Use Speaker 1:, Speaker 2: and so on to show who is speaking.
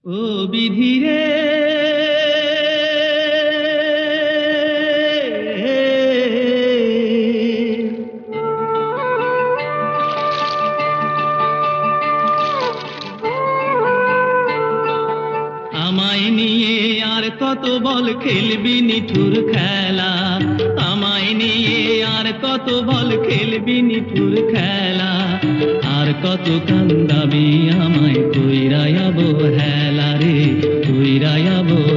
Speaker 1: ও বিধি রে, আমায় নিয়ে আর কত বল খেলবি নিঠুর খেলা, আমায় নিয়ে আর কত বল খেলবি নিঠুর খেলা, আর কত কান্দাবি আমায় কইরা অবহেলা রে, কইরা অবহেলা।